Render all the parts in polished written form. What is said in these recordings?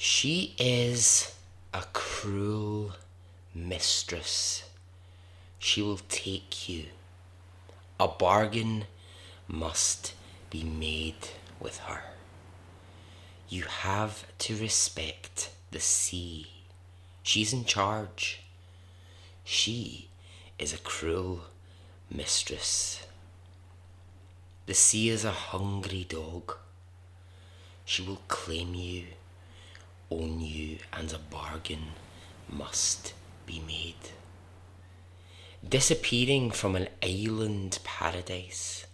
She is a cruel mistress. She will take you. A bargain must be made with her. You have to respect the sea. She's in charge. She is a cruel mistress. The sea is a hungry dog. She will claim you, own you, and a bargain must be made. Disappearing from an island paradise.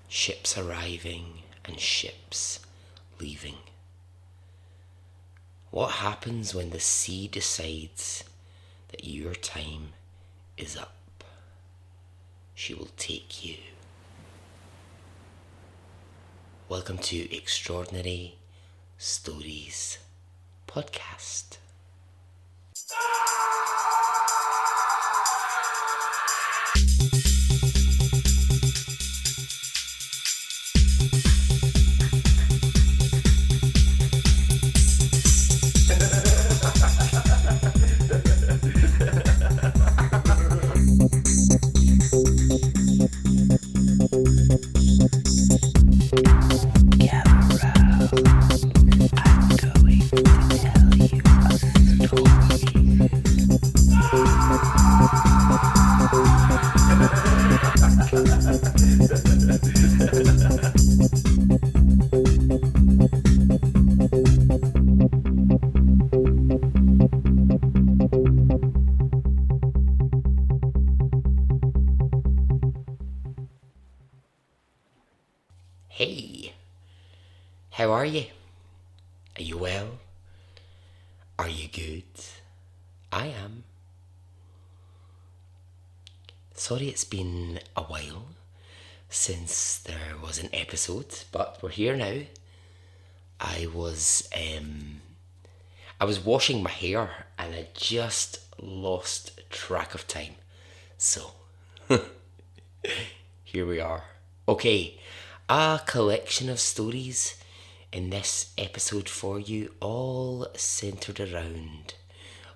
Ships arriving and ships leaving. What happens when the sea decides that your time is up? She will take you. Welcome to Extraordinary Stories Podcast. Hey, how are you? Are you well? Are you good? I am. Sorry it's been a while since there was an episode, but we're here now. I was washing my hair and I just lost track of time. So, here we are. Okay, a collection of stories in this episode for you, all centered around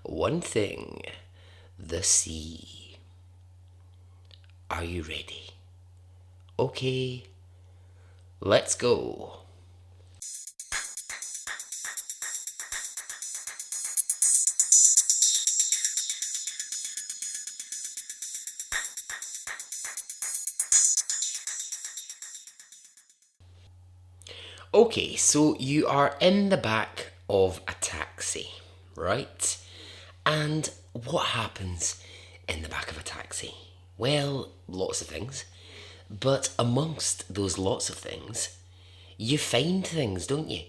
one thing: the sea. Are you ready? Okay, let's go. Okay, so you are in the back of a taxi, right? And what happens in the back of a taxi? Well, lots of things. But amongst those lots of things, you find things, don't you?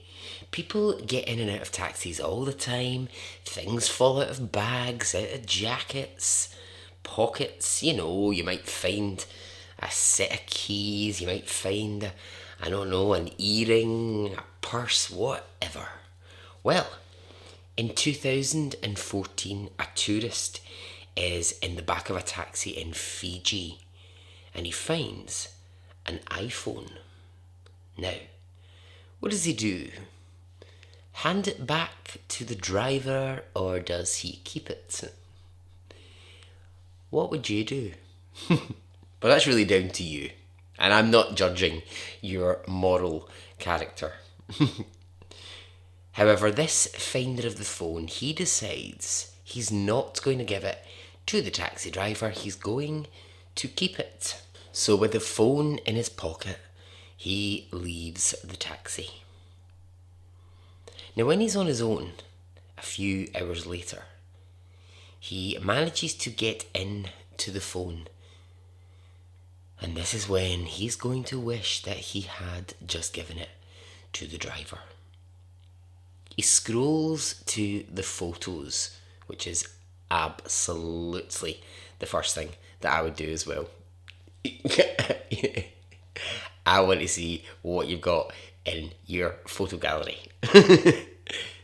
People get in and out of taxis all the time. Things fall out of bags, out of jackets, pockets. You might find a set of keys. You might find, I don't know, an earring, a purse, whatever. Well, in 2014, a tourist is in the back of a taxi in Fiji and he finds an iPhone. Now, what does he do? Hand it back to the driver or does he keep it? What would you do? But that's really down to you. And I'm not judging your moral character. However, this finder of the phone, he decides he's not going to give it to the taxi driver. He's going to keep it. So with the phone in his pocket, he leaves the taxi. Now when he's on his own, a few hours later, he manages to get in to the phone. And this is when he's going to wish that he had just given it to the driver. He scrolls to the photos, which is absolutely the first thing that I would do as well. I want to see what you've got in your photo gallery.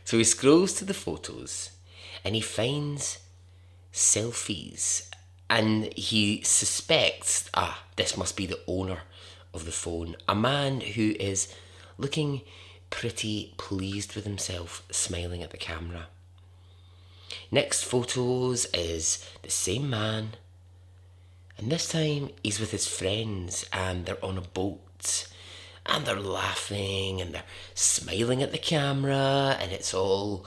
So he scrolls to the photos and he finds selfies and he suspects, this must be the owner of the phone, a man who is looking pretty pleased with himself, smiling at the camera. Next photos is the same man, and this time he's with his friends and they're on a boat and they're laughing and they're smiling at the camera, and it's all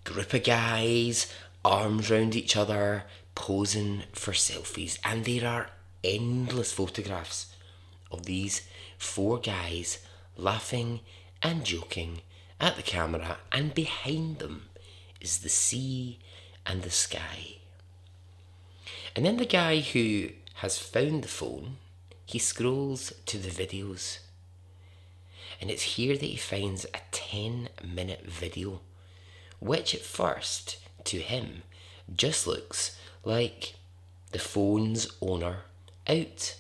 group of guys, arms round each other, posing for selfies. And there are endless photographs of these four guys laughing and joking at the camera, and behind them is the sea and the sky. And then the guy who has found the phone, he scrolls to the videos, and it's here that he finds a 10-minute video, which at first, to him, just looks like the phone's owner out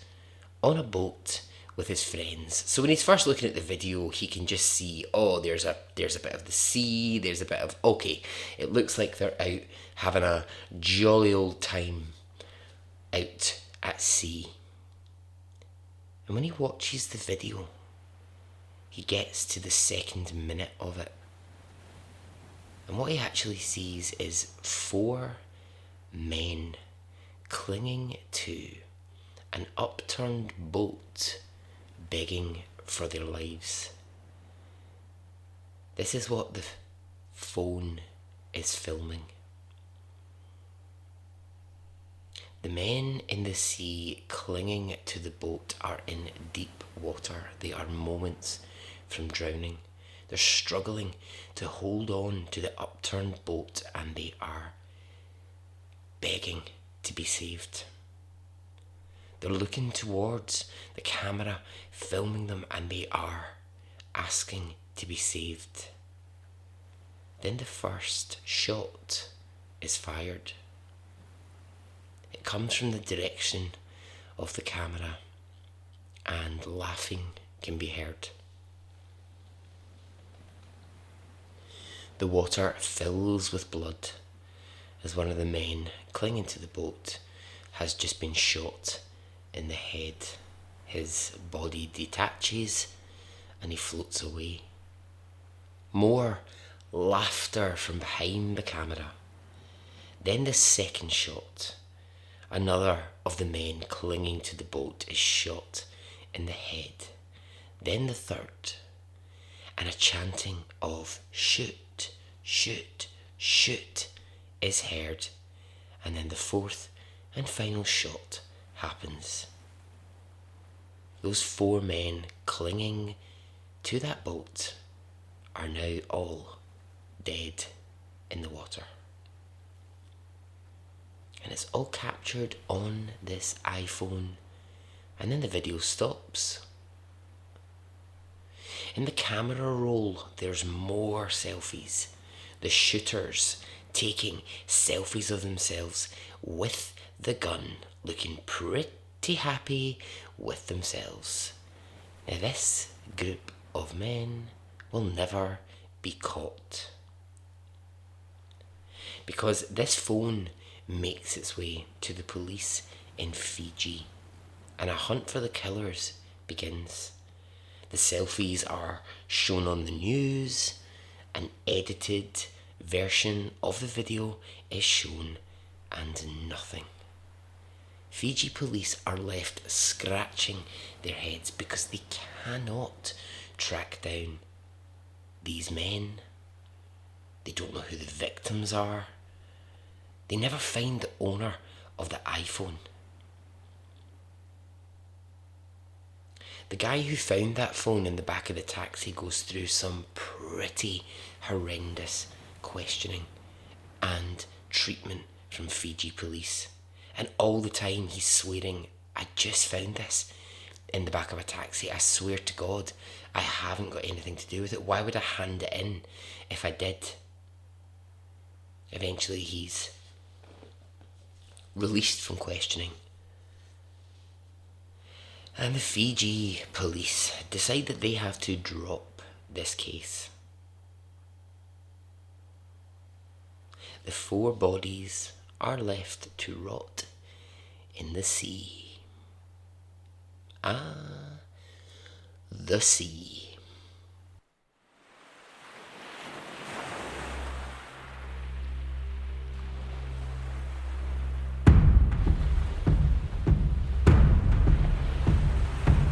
on a boat with his friends. So when he's first looking at the video, he can just see, oh, there's a bit of the sea, there's a bit of, okay, it looks like they're out having a jolly old time out at sea. And when he watches the video, he gets to the second minute of it, and what he actually sees is four men clinging to an upturned boat, begging for their lives. This is what the phone is filming. The men in the sea clinging to the boat are in deep water. They are moments from drowning. They're struggling to hold on to the upturned boat, and they are begging to be saved. They're looking towards the camera, filming them, and they are asking to be saved. Then the first shot is fired. It comes from the direction of the camera, and laughing can be heard. The water fills with blood as one of the men clinging to the boat has just been shot in the head. His body detaches and he floats away. More laughter from behind the camera. Then the second shot. Another of the men clinging to the boat is shot in the head. Then the third, and a chanting of shoot, shoot, shoot is heard. And then the fourth and final shot happens. Those four men clinging to that boat are now all dead in the water. And it's all captured on this iPhone, and then the video stops. In the camera roll, there's more selfies. The shooters taking selfies of themselves with the gun, looking pretty happy with themselves. Now this group of men will never be caught, because this phone makes its way to the police in Fiji, and a hunt for the killers begins. The selfies are shown on the news. An edited version of the video is shown, and nothing. Fiji police are left scratching their heads because they cannot track down these men. They don't know who the victims are. They never find the owner of the iPhone. The guy who found that phone in the back of the taxi goes through some pretty horrendous questioning and treatment from Fiji police. And all the time he's swearing, I just found this in the back of a taxi. I swear to God, I haven't got anything to do with it. Why would I hand it in if I did? Eventually he's released from questioning, and the Fiji police decide that they have to drop this case. The four bodies are left to rot in the sea. Ah, the sea.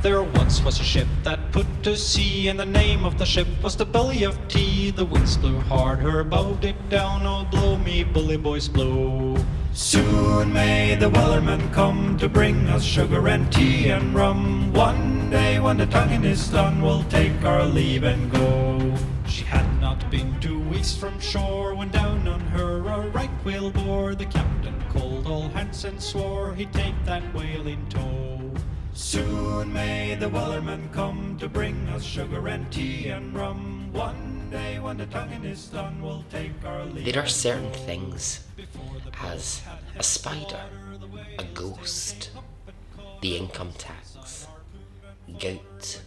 There once was a ship that put to sea, and the name of the ship was the Belly of Tea. The winds blew hard, her bow dipped down, oh blow me bully boys blow. Soon may the wellerman come to bring us sugar and tea and rum. One day when the tonguing is done, we'll take our leave and go. She had not been 2 weeks from shore when down on her a right whale bore. The captain called all hands and swore he'd take that whale in tow. Soon may the wellerman come to bring us sugar and tea and rum. One day when the tonguing is done, we'll take our leave. There are certain things, as a spider, a ghost, the income tax, gout,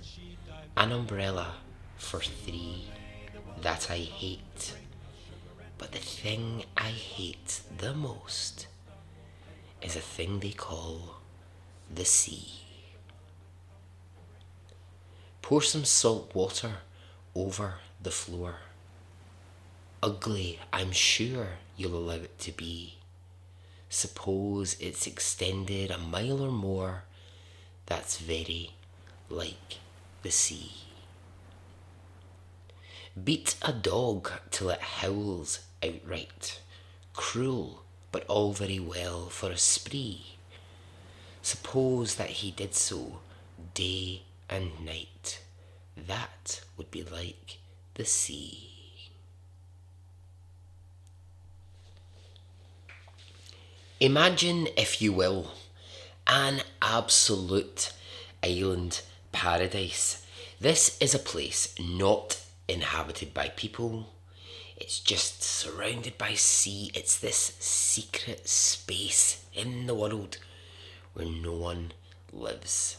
an umbrella for 3, that I hate. But the thing I hate the most is a thing they call the sea. Pour some salt water over the floor. Ugly, I'm sure you'll allow it to be. Suppose it's extended a mile or more, that's very like the sea. Beat a dog till it howls outright. Cruel, but all very well for a spree. Suppose that he did so day and night. That would be like the sea. Imagine, if you will, an absolute island paradise. This is a place not inhabited by people. It's just surrounded by sea. It's this secret space in the world where no one lives.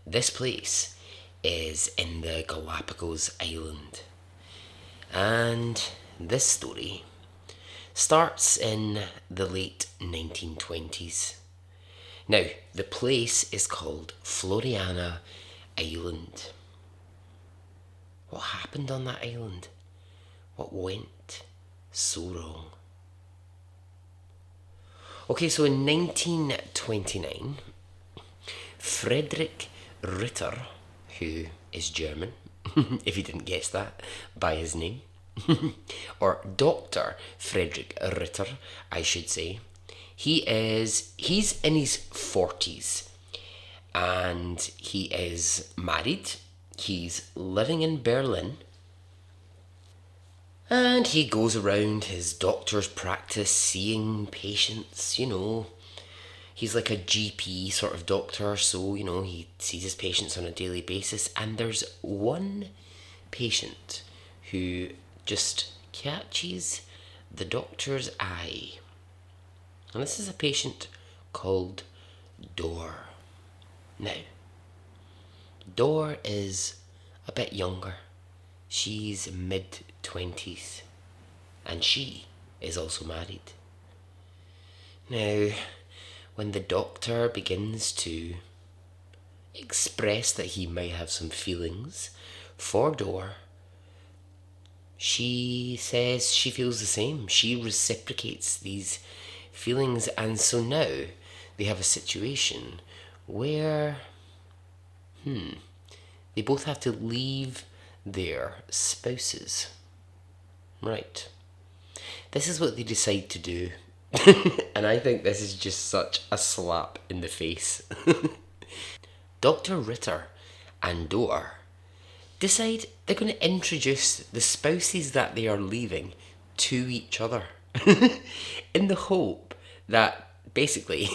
This place is in the Galapagos Island. And this story starts in the late 1920s. Now, the place is called Floriana Island. What happened on that island? What went so wrong? Okay, so in 1929, Friedrich Ritter, who is German, if you didn't guess that by his name, or Dr. Friedrich Ritter, I should say, he's in his 40s, and he is married. He's living in Berlin, and he goes around his doctor's practice seeing patients, He's like a GP sort of doctor, so, he sees his patients on a daily basis, and there's one patient who just catches the doctor's eye. And this is a patient called Dor. Now, Dor is a bit younger. She's mid-20s, and she is also married. Now, when the doctor begins to express that he might have some feelings for Dor, she says she feels the same. She reciprocates these feelings, and so now they have a situation where they both have to leave their spouses. Right. This is what they decide to do. And I think this is just such a slap in the face. Dr. Ritter and Dor decide they're going to introduce the spouses that they are leaving to each other in the hope that basically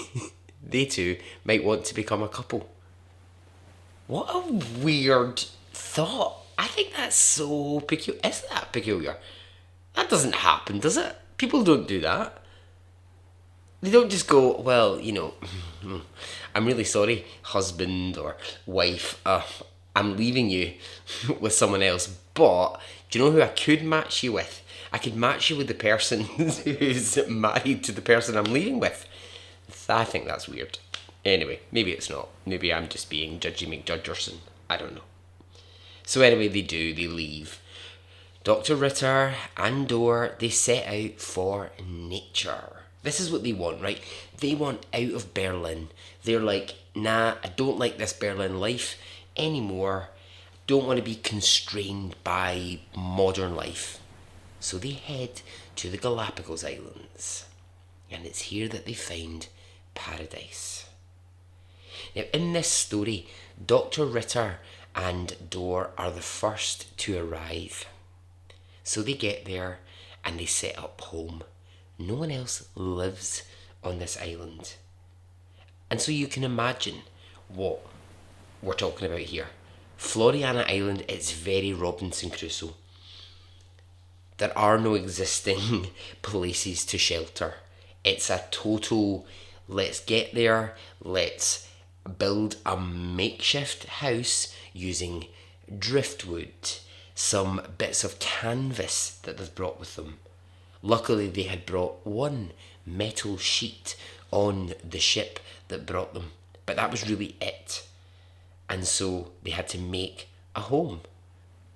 they two might want to become a couple. What a weird thought. I think that's so peculiar. Is that peculiar? That doesn't happen, does it? People don't do that. They don't just go, well, I'm really sorry, husband or wife, I'm leaving you with someone else, but do you know who I could match you with? I could match you with the person who's married to the person I'm leaving with. I think that's weird. Anyway, maybe it's not. Maybe I'm just being Judgy McJudgerson. I don't know. So anyway, they leave. Dr. Ritter and Dor, they set out for nature. This is what they want, right? They want out of Berlin. They're like, nah, I don't like this Berlin life anymore. Don't want to be constrained by modern life. So they head to the Galapagos Islands. And it's here that they find paradise. Now, in this story, Dr. Ritter and Dor are the first to arrive. So they get there and they set up home. No one else lives on this island. And so you can imagine what we're talking about here. Floriana Island is very Robinson Crusoe. There are no existing places to shelter. It's a total, let's get there, let's build a makeshift house using driftwood, some bits of canvas that they've brought with them. Luckily, they had brought one metal sheet on the ship that brought them, but that was really it. And so they had to make a home.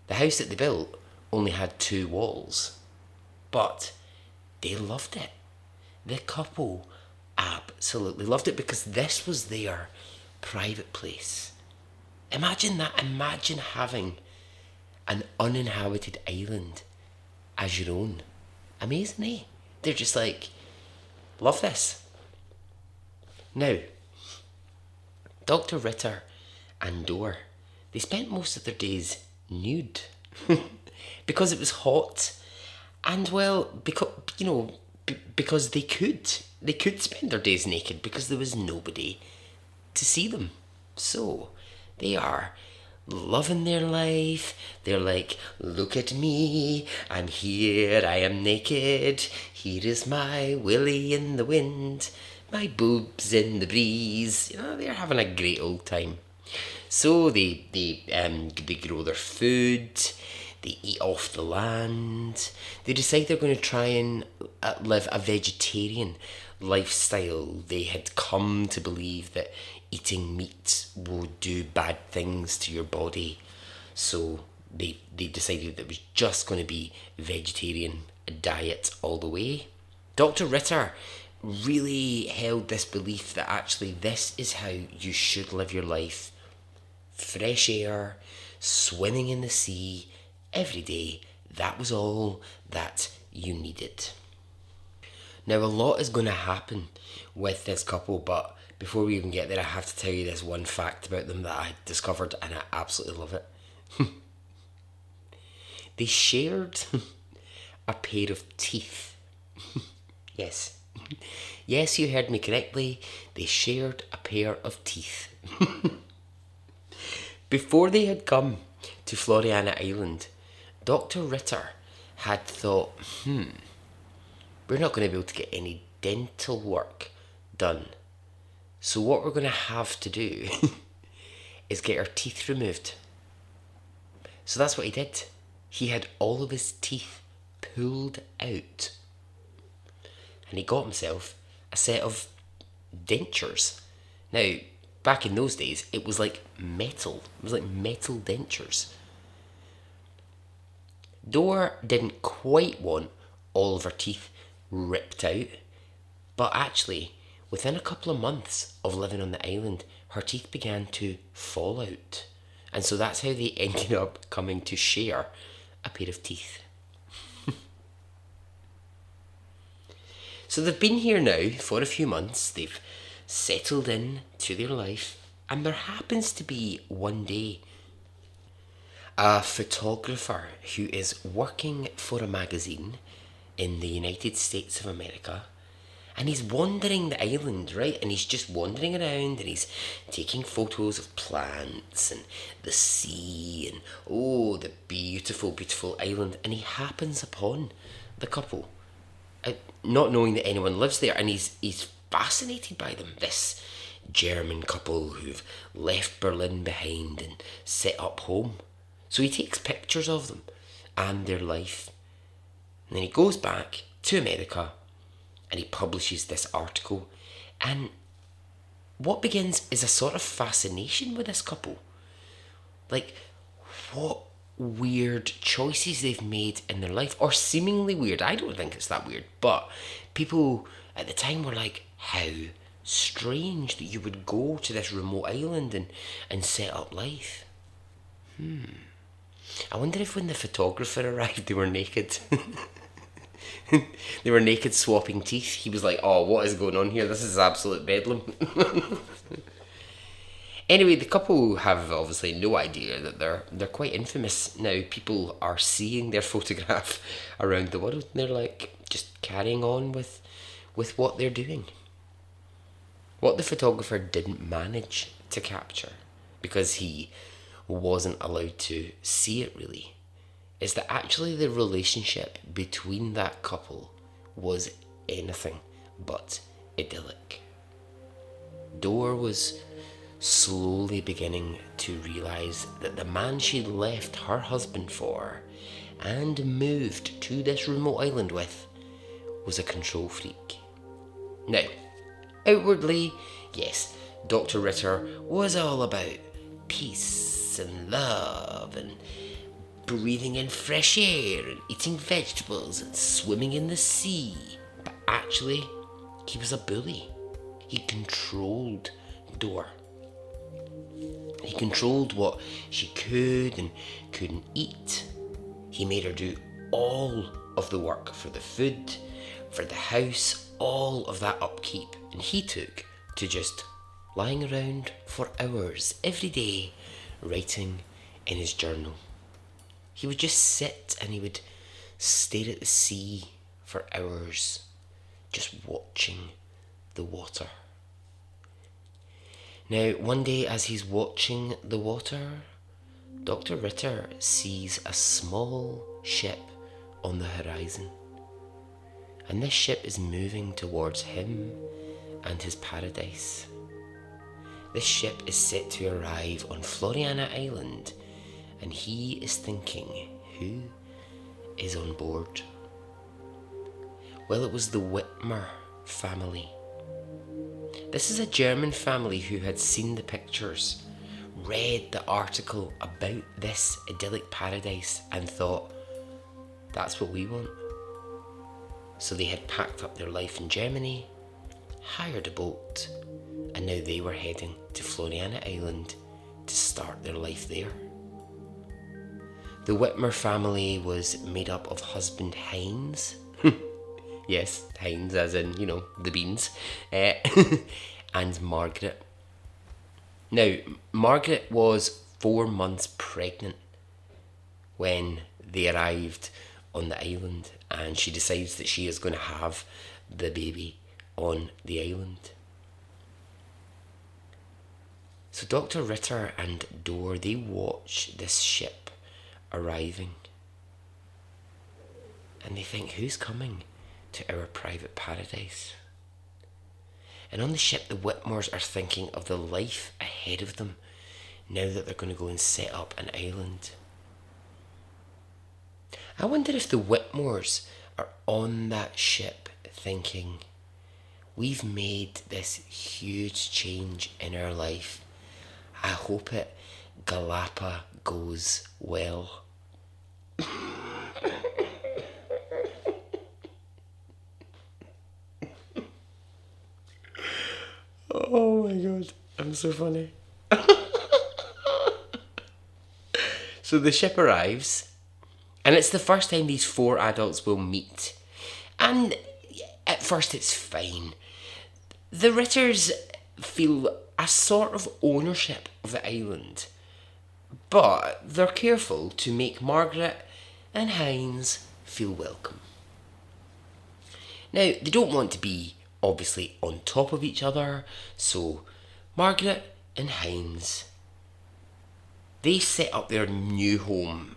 The house that they built only had 2 walls, but they loved it. The couple absolutely loved it because this was their private place. Imagine that. Imagine having an uninhabited island as your own. Amazing, eh? They're just like, love this. Now, Dr. Ritter and Dor, they spent most of their days nude because it was hot, and well, because they could spend their days naked because there was nobody to see them. So they are loving their life. They're like, look at me, I'm here, I am naked. Here is my willy in the wind, my boobs in the breeze. They're having a great old time. So they grow their food, they eat off the land. They decide they're going to try and live a vegetarian lifestyle. They had come to believe that eating meat would do bad things to your body. So they decided that it was just going to be vegetarian diet all the way. Dr. Ritter really held this belief that actually this is how you should live your life. Fresh air, swimming in the sea, every day. That was all that you needed. Now, a lot is going to happen with this couple, but before we even get there, I have to tell you this one fact about them that I discovered, and I absolutely love it. They shared a pair of teeth. Yes. Yes, you heard me correctly. They shared a pair of teeth. Before they had come to Floriana Island, Dr. Ritter had thought, we're not going to be able to get any dental work done. So what we're going to have to do is get our teeth removed. So that's what he did. He had all of his teeth pulled out. And he got himself a set of dentures. Now, back in those days, it was like metal. It was like metal dentures. Dor didn't quite want all of her teeth ripped out, but actually, within a couple of months of living on the island, her teeth began to fall out. And so that's how they ended up coming to share a pair of teeth. So they've been here now for a few months. They've settled in to their life, and there happens to be one day a photographer who is working for a magazine in the United States of America, and he's wandering the island, right? And he's just wandering around, and he's taking photos of plants and the sea and the beautiful, beautiful island. And he happens upon the couple, not knowing that anyone lives there, and he's fascinated by them. This German couple who've left Berlin behind and set up home. So he takes pictures of them and their life, and then he goes back to America and he publishes this article. And what begins is a sort of fascination with this couple. Like, what weird choices they've made in their life, or seemingly weird. I don't think it's that weird, but people at the time were like, how strange that you would go to this remote island and set up life. I wonder if when the photographer arrived they were naked. They were naked swapping teeth. He was like, oh, what is going on here? This is absolute bedlam. Anyway, the couple have obviously no idea that they're quite infamous now. People are seeing their photograph around the world, and they're like just carrying on with what they're doing. What the photographer didn't manage to capture, because he wasn't allowed to see it really, is that actually the relationship between that couple was anything but idyllic. Dor was slowly beginning to realise that the man she'd left her husband for and moved to this remote island with was a control freak. Now, outwardly, yes, Dr. Ritter was all about peace and love and breathing in fresh air and eating vegetables and swimming in the sea. But actually, he was a bully. He controlled Dor. He controlled what she could and couldn't eat. He made her do all of the work for the food, for the house, all of that upkeep. And he took to just lying around for hours every day, writing in his journal. He would just sit and he would stare at the sea for hours, just watching the water. Now, one day as he's watching the water, Dr. Ritter sees a small ship on the horizon. And this ship is moving towards him and his paradise. This ship is set to arrive on Floriana Island, and he is thinking, who is on board? Well, it was the Whitmer family. This is a German family who had seen the pictures, read the article about this idyllic paradise, and thought, that's what we want. So they had packed up their life in Germany, hired a boat, and now they were heading to Floriana Island to start their life there. The Whitmer family was made up of husband Heinz. Yes, Heinz as in, the beans. And Margaret. Now, Margaret was 4 months pregnant when they arrived on the island, and she decides that she is going to have the baby on the island. So Dr. Ritter and Dor, they watch this ship arriving, and they think, who's coming to our private paradise? And on the ship, the Whitmores are thinking of the life ahead of them now that they're going to go and set up an island. I wonder if the Whitmores are on that ship thinking, we've made this huge change in our life. I hope it Galapa goes well. Oh my god, I'm so funny. So the ship arrives, and it's the first time these 4 adults will meet. And at first it's fine. The Ritters feel a sort of ownership of the island, but they're careful to make Margaret and Heinz feel welcome. Now, they don't want to be obviously on top of each other, so Margaret and Heinz, they set up their new home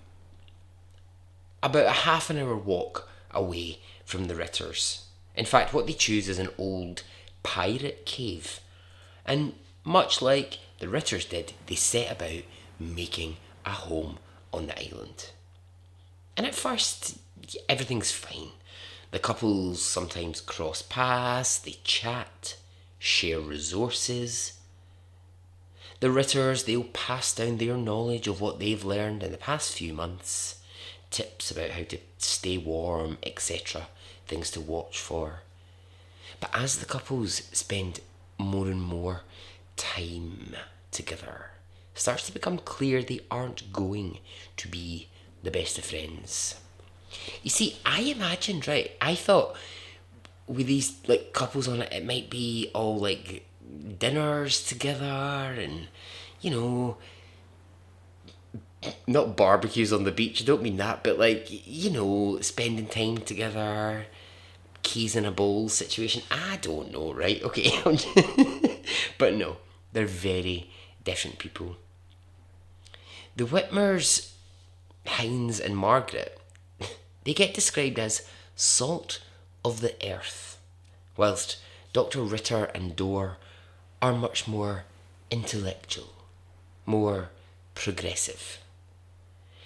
about a half an hour walk away from the Ritters. In fact, what they choose is an old pirate cave, and much like the Ritters did, they set about making a home on the island. And at first, everything's fine. The couples sometimes cross paths, they chat, share resources. The Ritters, they'll pass down their knowledge of what they've learned in the past few months, tips about how to stay warm, etc., things to watch for. But as the couples spend more and more time together, it starts to become clear they aren't going to be the best of friends. You see, I imagined, right, I thought with these like couples on it, it might be all like dinners together and, you know, not barbecues on the beach, I don't mean that, but like, you know, spending time together, keys in a bowl situation. I don't know, right? Okay. But no, they're very different people. The Whitmers, Hines and Margaret, they get described as salt of the earth, whilst Dr. Ritter and Dorr are much more intellectual, more progressive.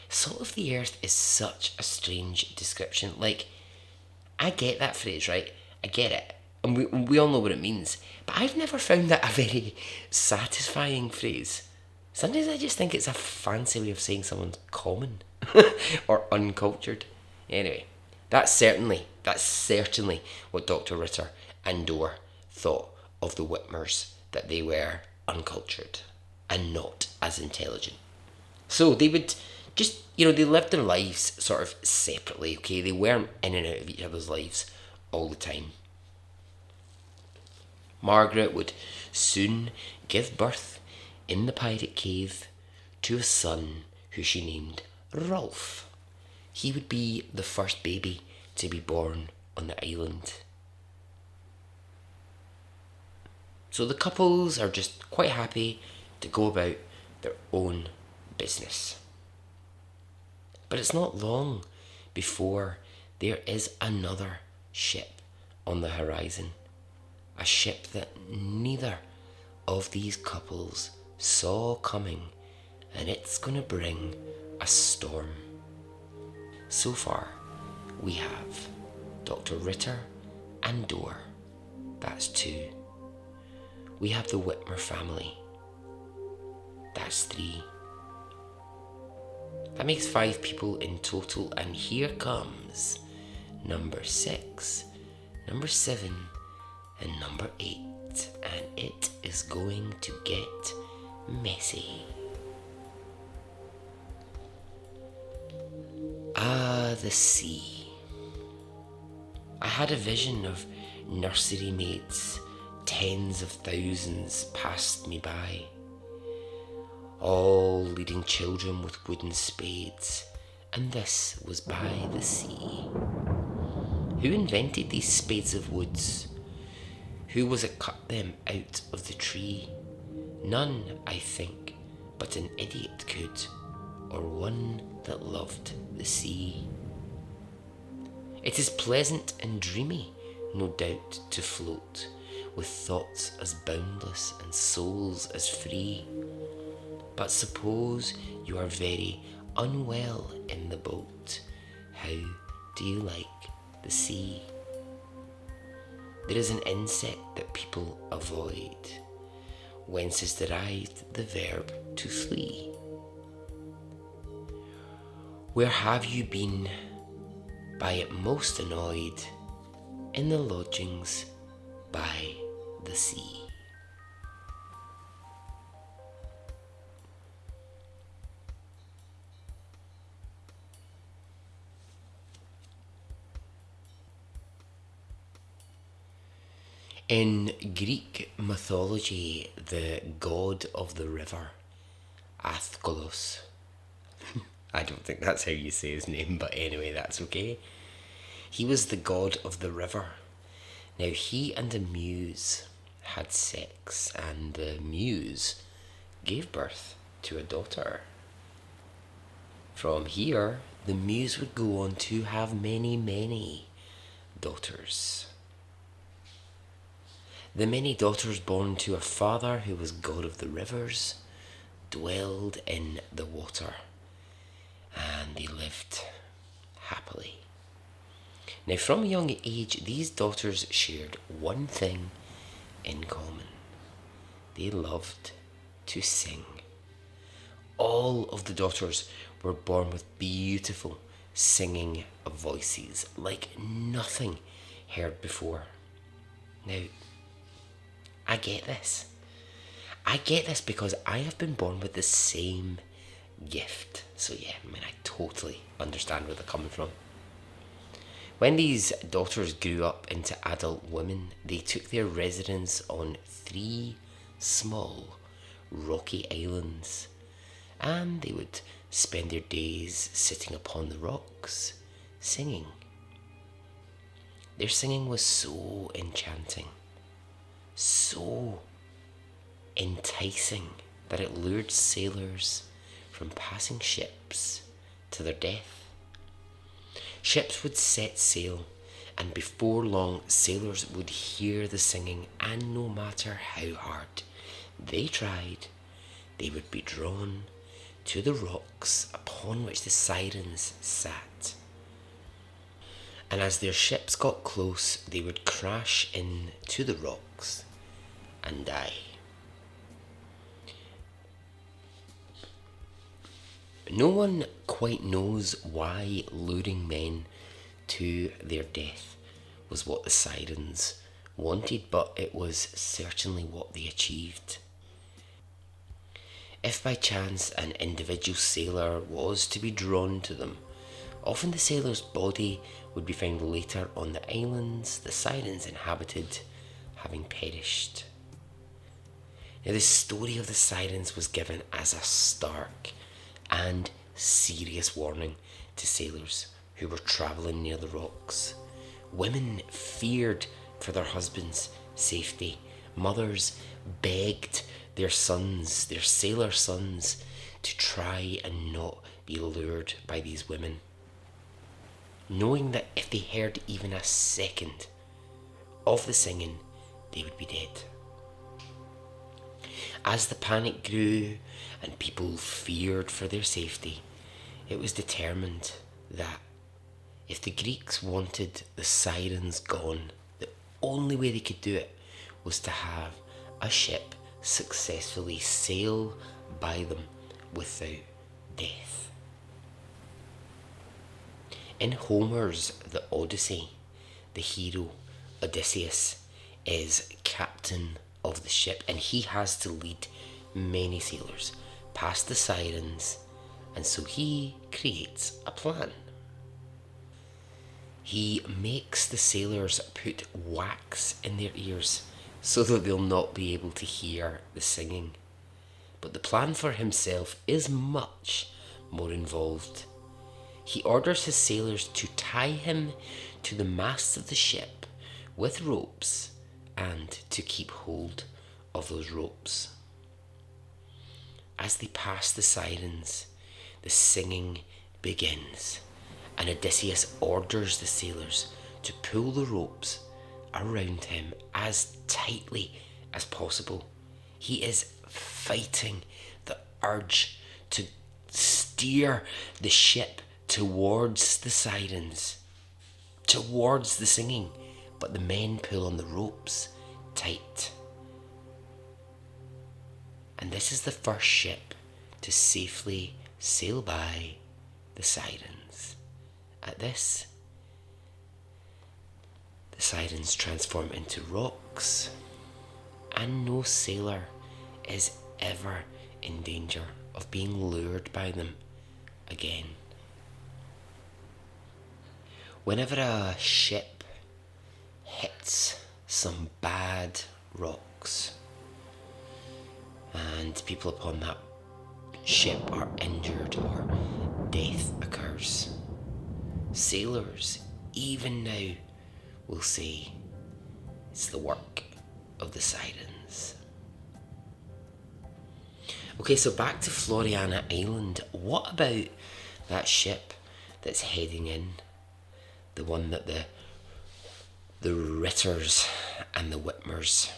Salt of the earth is such a strange description. Like, I get that phrase, right? I get it. And we all know what it means. But I've never found that a very satisfying phrase. Sometimes I just think it's a fancy way of saying someone's common or uncultured. Anyway, that's certainly what Dr. Ritter and Dorr thought of the Whitmers, that they were uncultured and not as intelligent. So they would just, they lived their lives sort of separately, okay? They weren't in and out of each other's lives all the time. Margaret would soon give birth in the pirate cave to a son who she named Rolf. He would be the first baby to be born on the island. So the couples are just quite happy to go about their own business. But it's not long before there is another ship on the horizon. A ship that neither of these couples saw coming, and it's going to bring a storm. So far, we have Dr. Ritter and Dorr. That's 2. We have the Whitmer family. That's 3. That makes 5 people in total, and here comes number 6, number 7, and number 8, and it is going to get messy. The sea. I had a vision of nursery maids, tens of thousands passed me by, all leading children with wooden spades, and this was by the sea. Who invented these spades of woods? Who was it cut them out of the tree? None, I think, but an idiot could, or one that loved the sea. It is pleasant and dreamy, no doubt, to float, with thoughts as boundless and souls as free. But suppose you are very unwell in the boat, how do you like the sea? There is an insect that people avoid, whence is derived the verb to flee. Where have you been by it most annoyed? In the lodgings by the sea. In Greek mythology, the god of the river, Athkolos, I don't think that's how you say his name, but anyway, that's okay. He was the god of the river. Now, he and a muse had sex, and the muse gave birth to a daughter. From here, the muse would go on to have many, many daughters. The many daughters born to a father who was god of the rivers dwelled in the water, and they lived happily. Now, from a young age, these daughters shared one thing in common. They loved to sing. All of the daughters were born with beautiful singing voices like nothing heard before. Now, I get this. I get this because I have been born with the same gift. So yeah, I totally understand where they're coming from. When these daughters grew up into adult women, they took their residence on 3 small rocky islands, and they would spend their days sitting upon the rocks, singing. Their singing was so enchanting, so enticing, that it lured sailors from passing ships to their death. Ships would set sail, and before long sailors would hear the singing, and no matter how hard they tried, they would be drawn to the rocks upon which the sirens sat. And as their ships got close, they would crash into the rocks and die. No one quite knows why luring men to their death was what the sirens wanted, but it was certainly what they achieved. If by chance an individual sailor was to be drawn to them, often the sailor's body would be found later on the islands the sirens inhabited, having perished. Now, the story of the sirens was given as a stark and serious warning to sailors who were travelling near the rocks. Women feared for their husbands' safety. Mothers begged their sons, their sailor sons, to try and not be lured by these women, knowing that if they heard even a second of the singing, they would be dead. As the panic grew and people feared for their safety, it was determined that if the Greeks wanted the sirens gone, the only way they could do it was to have a ship successfully sail by them without death. In Homer's The Odyssey, the hero Odysseus is captain of the ship, and he has to lead many sailors past the sirens, and so he creates a plan. He makes the sailors put wax in their ears so that they'll not be able to hear the singing. But the plan for himself is much more involved. He orders his sailors to tie him to the mast of the ship with ropes and to keep hold of those ropes. As they pass the sirens, the singing begins, and Odysseus orders the sailors to pull the ropes around him as tightly as possible. He is fighting the urge to steer the ship towards the sirens, towards the singing, but the men pull on the ropes tight. And this is the first ship to safely sail by the sirens. At this, the sirens transform into rocks, and no sailor is ever in danger of being lured by them again. Whenever a ship hits some bad rocks and people upon that ship are injured or death occurs, sailors, even now, will say it's the work of the sirens. Okay, so back to Floriana Island. What about that ship that's heading in? The one that the Ritters and the Whitmers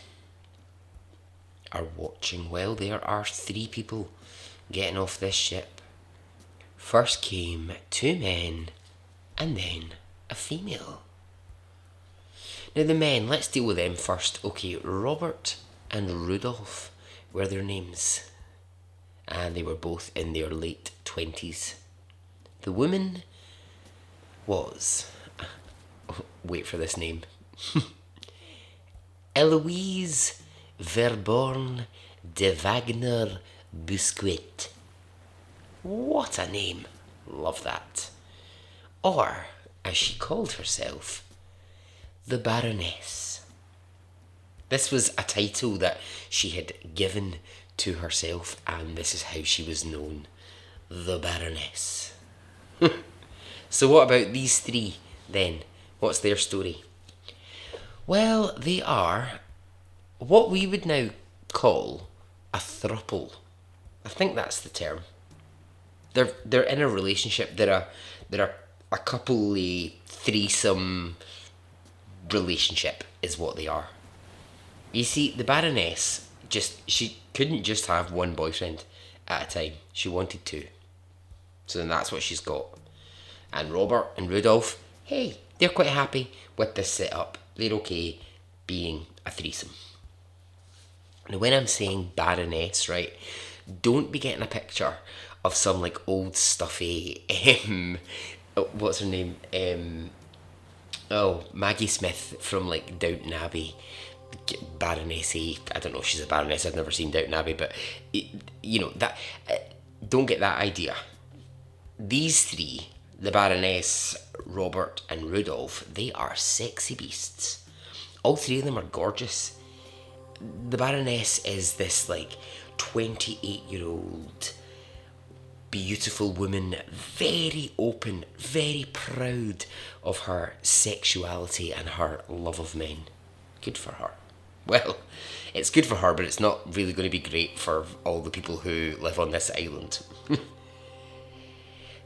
are watching? Well, there are 3 people getting off this ship. First came 2 men and then a female. Now the men, let's deal with them first. Okay, Robert and Rudolph were their names. and they were both in their late 20s. The woman was, wait for this name, Eloise Verborn de Wagner Busquet. What a name! Love that. Or, as she called herself, the Baroness. This was a title that she had given to herself, and this is how she was known. The Baroness. So what about these three then? What's their story? Well, they are what we would now call a throuple. I think that's the term. They're in a relationship. They're a couple-y threesome relationship is what they are. You see, the Baroness she couldn't just have one boyfriend at a time. She wanted two. So then that's what she's got. And Robert and Rudolph, hey, they're quite happy with this setup. They're okay being a threesome. Now, when I'm saying Baroness, right, don't be getting a picture of some like old stuffy, what's her name? Maggie Smith from like Downton Abbey, Baronessy. I don't know if she's a Baroness. I've never seen Downton Abbey, but that. Don't get that idea. These three, the Baroness, Robert, and Rudolph, they are sexy beasts. All three of them are gorgeous. The Baroness is this like 28-year-old beautiful woman, very open, very proud of her sexuality and her love of men. Good for her. Well, it's good for her, but it's not really going to be great for all the people who live on this island.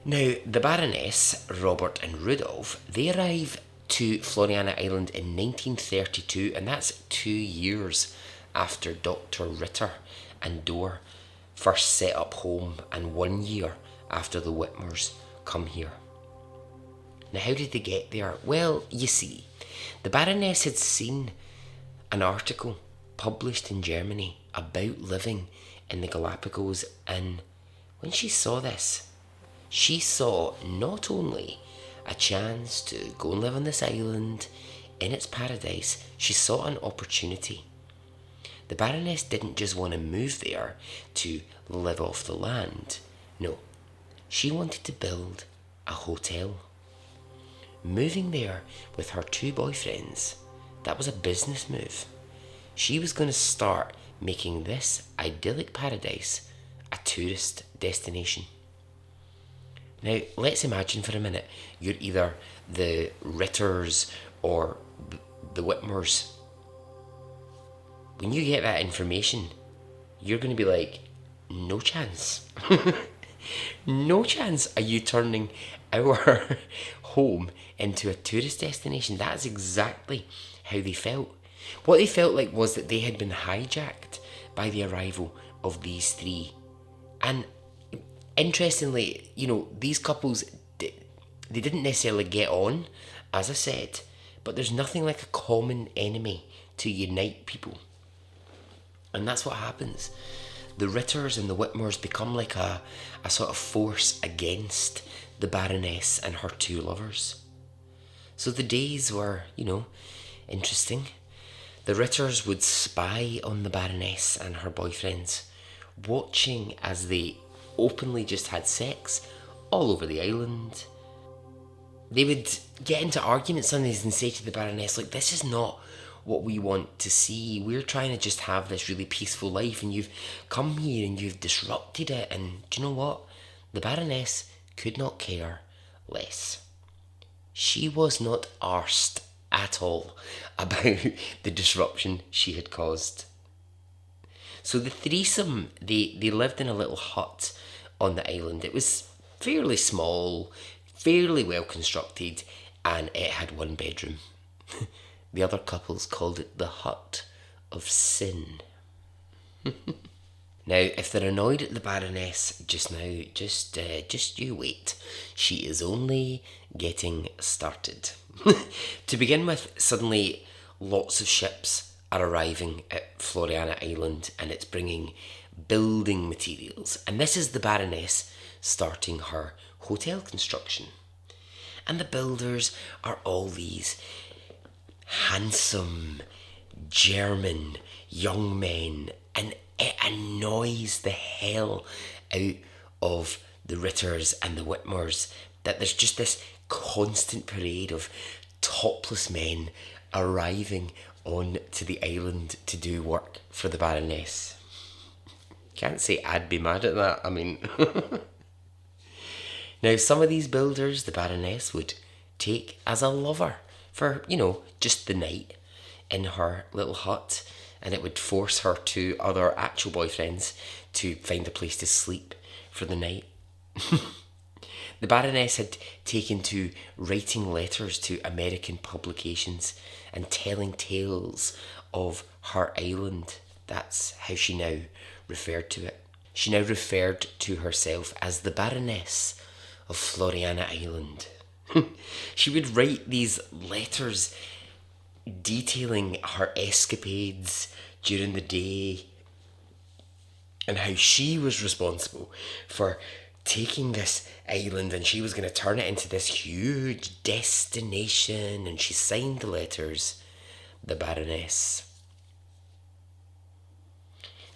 Now, the Baroness, Robert and Rudolph, they arrive to Floriana Island in 1932, and that's 2 years after Dr. Ritter and Dorr first set up home, and 1 year after the Whitmores come here. Now, how did they get there? Well, you see, the Baroness had seen an article published in Germany about living in the Galapagos, and when she saw this, she saw not only a chance to go and live on this island in its paradise, she saw an opportunity. The Baroness didn't just want to move there to live off the land. No, she wanted to build a hotel. Moving there with her two boyfriends, that was a business move. She was going to start making this idyllic paradise a tourist destination. Now, let's imagine for a minute you're either the Ritters or the Whitmores. When you get that information, you're going to be like, no chance. No chance are you turning our home into a tourist destination. That's exactly how they felt. What they felt like was that they had been hijacked by the arrival of these three. And interestingly, these couples, they didn't necessarily get on, as I said, but there's nothing like a common enemy to unite people. And that's what happens. The Ritters and the Whitmores become like a sort of force against the Baroness and her two lovers. So the days were, interesting. The Ritters would spy on the Baroness and her boyfriends, watching as they openly just had sex all over the island. They would get into arguments sometimes and say to the Baroness, like, this is not what we want to see. We're trying to just have this really peaceful life, and you've come here and you've disrupted it. And do you know what? The Baroness could not care less. She was not arsed at all about the disruption she had caused. So the threesome, they lived in a little hut on the island. It was fairly small, fairly well constructed, and it had one bedroom. The other couples called it the Hut of Sin. Now, if they're annoyed at the Baroness just now, just you wait. She is only getting started. To begin with, suddenly lots of ships are arriving at Floriana Island, and it's bringing building materials. And this is the Baroness starting her hotel construction. And the builders are all these handsome German young men, and it annoys the hell out of the Ritters and the Whitmers that there's just this constant parade of topless men arriving on to the island to do work for the Baroness. Can't say I'd be mad at that. I mean, now some of these builders the Baroness would take as a lover for, just the night in her little hut, and it would force her to other actual boyfriends to find a place to sleep for the night. The Baroness had taken to writing letters to American publications and telling tales of her island. That's how she now referred to it. She now referred to herself as the Baroness of Floriana Island. She would write these letters detailing her escapades during the day and how she was responsible for taking this island, and she was going to turn it into this huge destination, and she signed the letters the Baroness.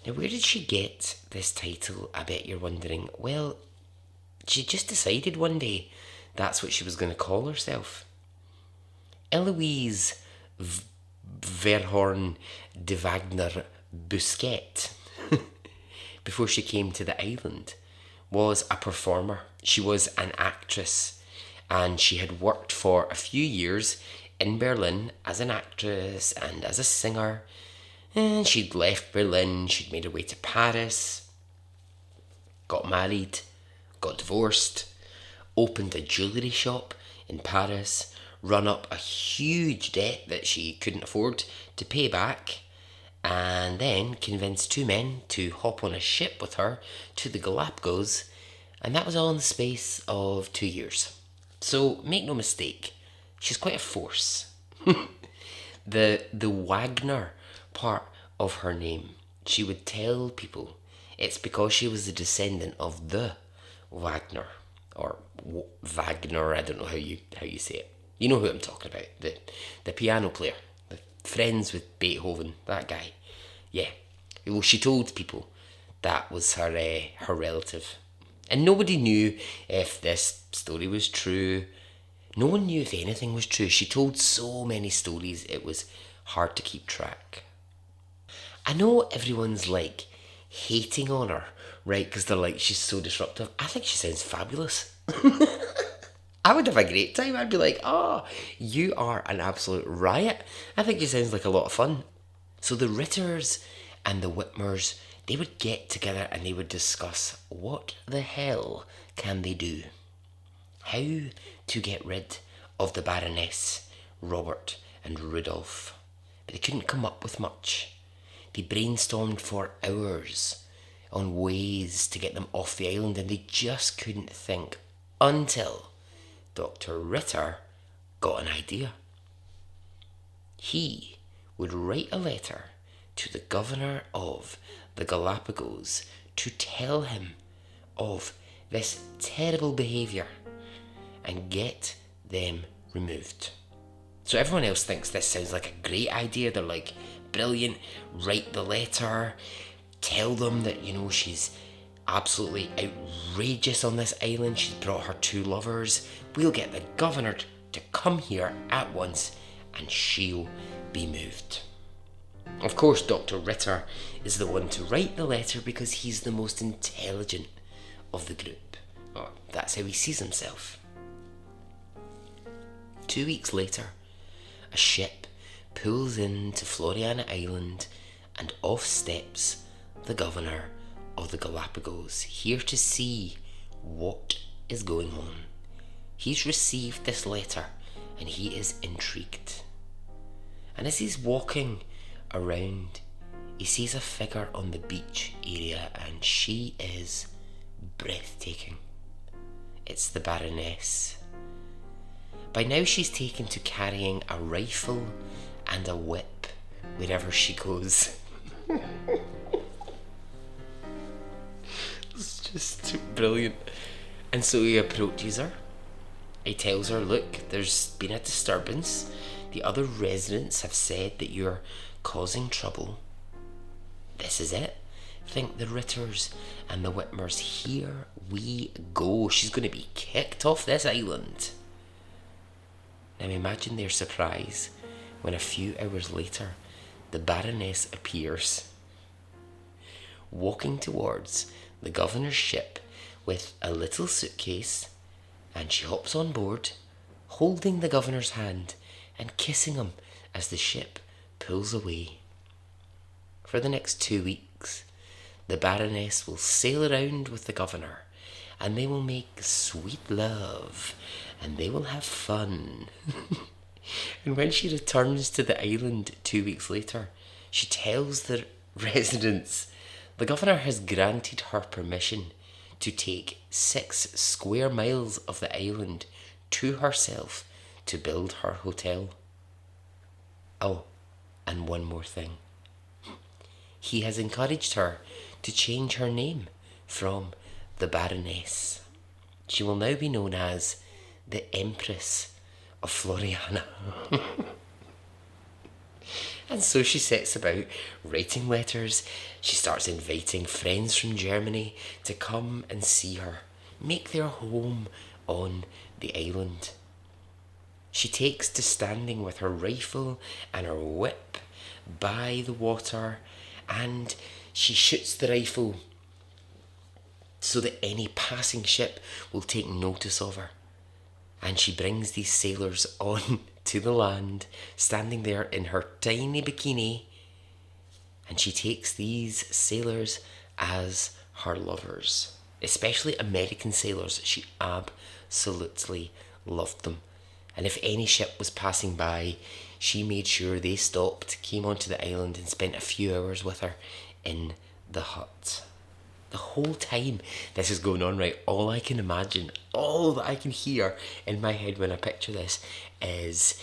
Now, where did she get this title, I bet you're wondering? Well, she just decided one day that's what she was going to call herself. Eloise Verhorn de Wagner Busquet, before she came to the island, was a performer. She was an actress, and she had worked for a few years in Berlin as an actress and as a singer. And she'd left Berlin, she'd made her way to Paris, got married, got divorced, opened a jewellery shop in Paris, run up a huge debt that she couldn't afford to pay back, and then convinced two men to hop on a ship with her to the Galapagos, and that was all in the space of 2 years. So make no mistake, she's quite a force. The Wagner part of her name, she would tell people it's because she was a descendant of the Wagner, or Wagner, I don't know how you say it. You know who I'm talking about, the piano player, the friends with Beethoven, that guy. Yeah, well, she told people that was her relative. And nobody knew if this story was true. No one knew if anything was true. She told so many stories, it was hard to keep track. I know everyone's like hating on her, right? Because they're like, she's so disruptive. I think she sounds fabulous. I would have a great time. I'd be like, you are an absolute riot. I think she sounds like a lot of fun. So the Ritters and the Whitmers, they would get together and they would discuss what the hell can they do. How to get rid of the Baroness, Robert and Rudolph. But they couldn't come up with much. They brainstormed for hours on ways to get them off the island, and they just couldn't think until Dr. Ritter got an idea. He would write a letter to the governor of the Galapagos to tell him of this terrible behaviour and get them removed. So everyone else thinks this sounds like a great idea. They're like, brilliant, write the letter, tell them that, she's absolutely outrageous on this island. She's brought her two lovers. We'll get the governor to come here at once and she'll be moved. Of course, Dr. Ritter is the one to write the letter because he's the most intelligent of the group. Or that's how he sees himself. 2 weeks later, a ship pulls into Floriana Island and off steps the governor of the Galapagos, here to see what is going on. He's received this letter and he is intrigued. And as he's walking around, he sees a figure on the beach area and she is breathtaking. It's the Baroness. By now she's taken to carrying a rifle and a whip wherever she goes. Just brilliant. And so he approaches her. He tells her, look, there's been a disturbance. The other residents have said that you're causing trouble. This is it. Think the Ritters and the Whitmers. Here we go. She's going to be kicked off this island. Now imagine their surprise when a few hours later the Baroness appears, walking towards the governor's ship with a little suitcase, and she hops on board, holding the governor's hand and kissing him as the ship pulls away. For the next 2 weeks, the Baroness will sail around with the governor, and they will make sweet love, and they will have fun. And when she returns to the island 2 weeks later, she tells the residents the governor has granted her permission to take 6 square miles of the island to herself to build her hotel. Oh, and one more thing. He has encouraged her to change her name from the Baroness. She will now be known as the Empress of Floriana. And so she sets about writing letters. She starts inviting friends from Germany to come and see her, make their home on the island. She takes to standing with her rifle and her whip by the water, and she shoots the rifle so that any passing ship will take notice of her. And she brings these sailors on to the land, standing there in her tiny bikini, and she takes these sailors as her lovers, especially American sailors. She absolutely loved them. And if any ship was passing by, she made sure they stopped, came onto the island, and spent a few hours with her in the hut. The whole time this is going on, right, all I can imagine, all that I can hear in my head when I picture this is,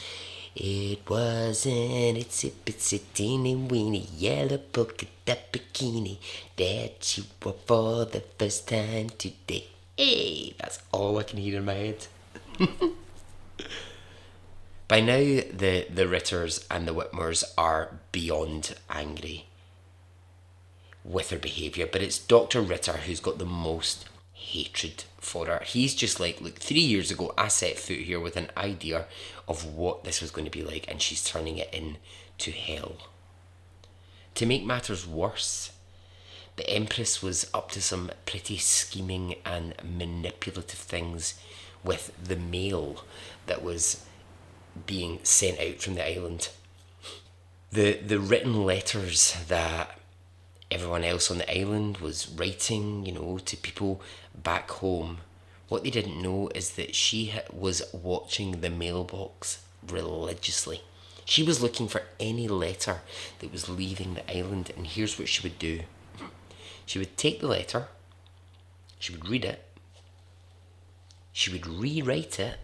it was an itsy bitsy teeny weeny yellow polka dot bikini that you wore for the first time today. Hey, that's all I can hear in my head. By now, the Ritters and the Whitmers are beyond angry with her behaviour, but it's Dr. Ritter who's got the most hatred for her. He's just like, look, 3 years ago I set foot here with an idea of what this was going to be like, and she's turning it into hell. To make matters worse, the Empress was up to some pretty scheming and manipulative things with the mail that was being sent out from the island. The written letters that everyone else on the island was writing, to people back home. What they didn't know is that she was watching the mailbox religiously. She was looking for any letter that was leaving the island, and here's what she would do. She would take the letter, she would read it, she would rewrite it,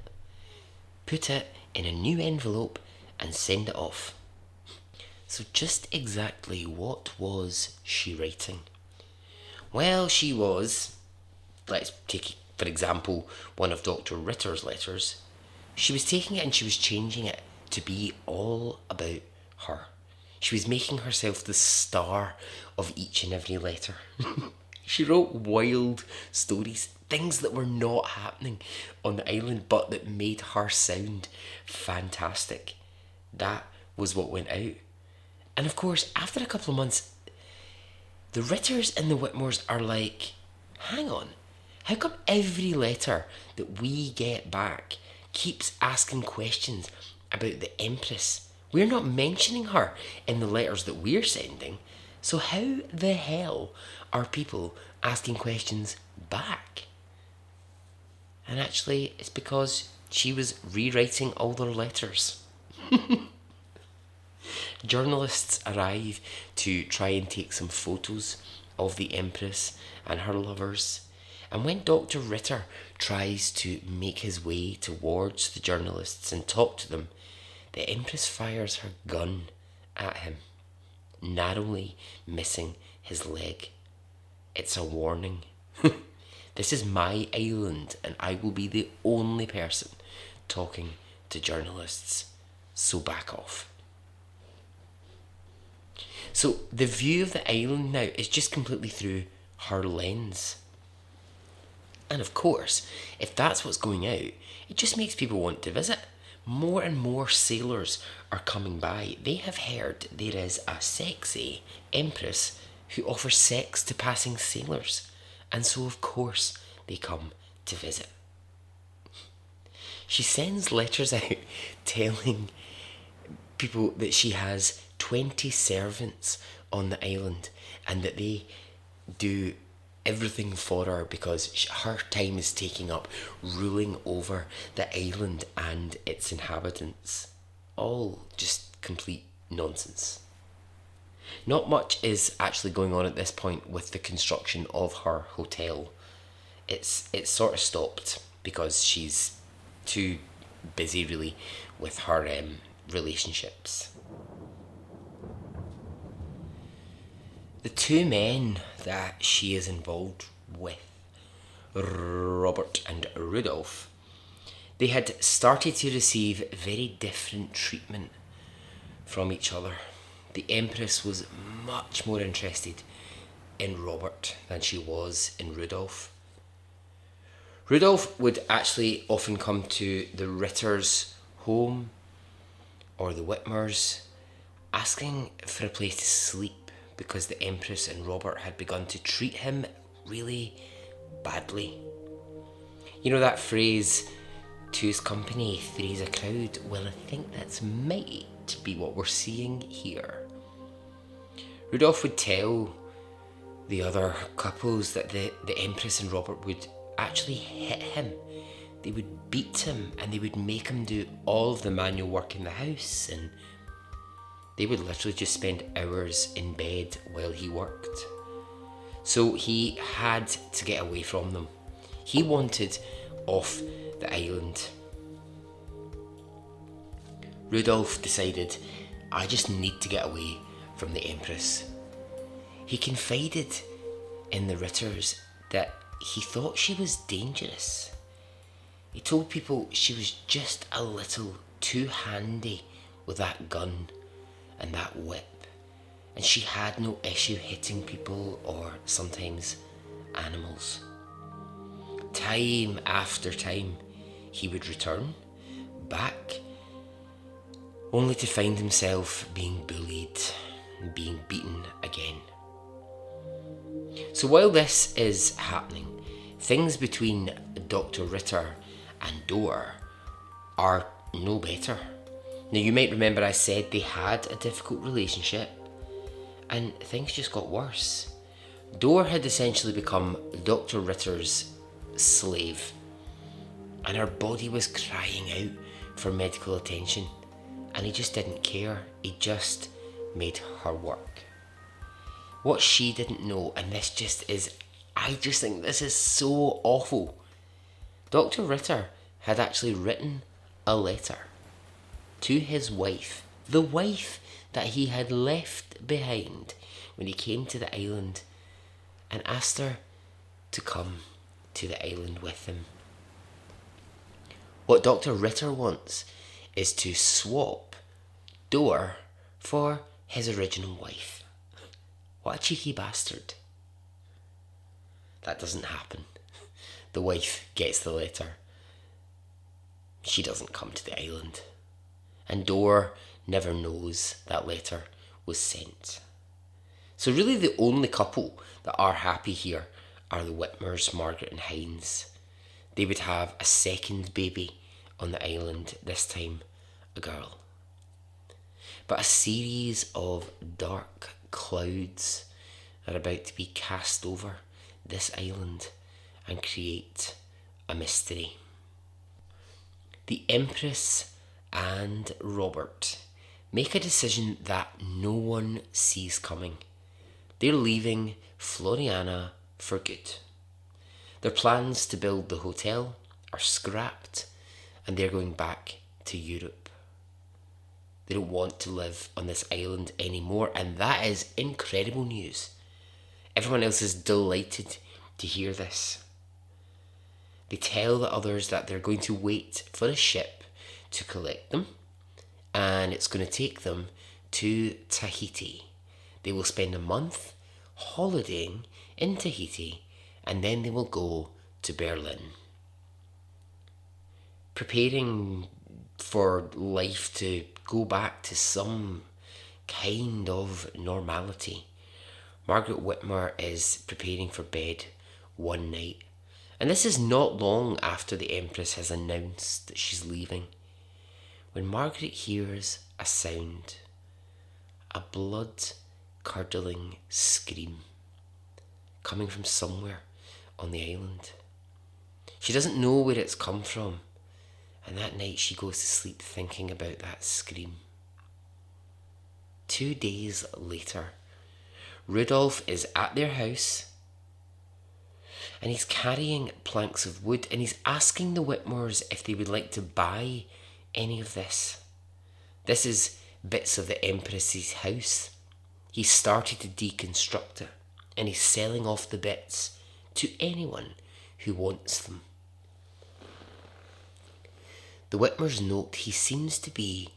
put it in a new envelope, and send it off. So just exactly what was she writing? Well, she was, let's take, for example, one of Dr. Ritter's letters. She was taking it and she was changing it to be all about her. She was making herself the star of each and every letter. She wrote wild stories, things that were not happening on the island, but that made her sound fantastic. That was what went out. And of course, after a couple of months, the Ritters and the Whitmores are like, hang on, how come every letter that we get back keeps asking questions about the Empress? We're not mentioning her in the letters that we're sending. So how the hell are people asking questions back? And actually, it's because she was rewriting all their letters. Journalists arrive to try and take some photos of the Empress and her lovers. And when Dr. Ritter tries to make his way towards the journalists and talk to them, the Empress fires her gun at him, narrowly missing his leg. It's a warning. This is my island, and I will be the only person talking to journalists. So back off. So the view of the island now is just completely through her lens. And of course, if that's what's going out, it just makes people want to visit. More and more sailors are coming by. They have heard there is a sexy empress who offers sex to passing sailors. And so, of course, they come to visit. She sends letters out telling people that she has 20 servants on the island and that they do everything for her because her time is taking up ruling over the island and its inhabitants. All just complete nonsense. Not much is actually going on at this point with the construction of her hotel. It's sort of stopped because she's too busy really with her relationships. The two men that she is involved with, Robert and Rudolph, they had started to receive very different treatment from each other. The Empress was much more interested in Robert than she was in Rudolph. Rudolph would actually often come to the Ritter's home or the Whitmers asking for a place to sleep because the Empress and Robert had begun to treat him really badly. You know that phrase, two's company, three's a crowd? Well, I think that's might be what we're seeing here. Rudolph would tell the other couples that the Empress and Robert would actually hit him. They would beat him and they would make him do all of the manual work in the house, and they would literally just spend hours in bed while he worked. So he had to get away from them. He wanted off the island. Rudolph decided, I just need to get away from the Empress. He confided in the Ritters that he thought she was dangerous. He told people she was just a little too handy with that gun and that whip, and she had no issue hitting people or sometimes animals. Time after time, he would return back only to find himself being bullied and being beaten again. So while this is happening, things between Dr. Ritter and Dorr are no better. Now, you might remember I said they had a difficult relationship, and things just got worse. Dorr had essentially become Dr. Ritter's slave, and her body was crying out for medical attention, and he just didn't care. He just made her work. What she didn't know, and this just is, I just think this is so awful. Dr. Ritter had actually written a letter to his wife, the wife that he had left behind when he came to the island, and asked her to come to the island with him. What Dr. Ritter wants is to swap Dorr for his original wife. What a cheeky bastard. That doesn't happen. The wife gets the letter. She doesn't come to the island. And Dorr never knows that letter was sent. So really the only couple that are happy here are the Whitmers, Margaret and Hines. They would have a second baby on the island, this time a girl. But a series of dark clouds are about to be cast over this island and create a mystery. The Empress and Robert make a decision that no one sees coming. They're leaving Floriana for good. Their plans to build the hotel are scrapped, and they're going back to Europe. They don't want to live on this island anymore, and that is incredible news. Everyone else is delighted to hear this. They tell the others that they're going to wait for a ship to collect them, and it's going to take them to Tahiti. They will spend a month holidaying in Tahiti, and then they will go to Berlin. Preparing for life to go back to some kind of normality, Margaret Whitmore is preparing for bed one night. And this is not long after the Empress has announced that she's leaving, when Margaret hears a sound, a blood-curdling scream coming from somewhere on the island. She doesn't know where it's come from, and that night she goes to sleep thinking about that scream. 2 days later, Rudolph is at their house, and he's carrying planks of wood, and he's asking the Whitmores if they would like to buy any of this. This is bits of the Empress's house. He started to deconstruct it, and he's selling off the bits to anyone who wants them. The Whitmores note he seems to be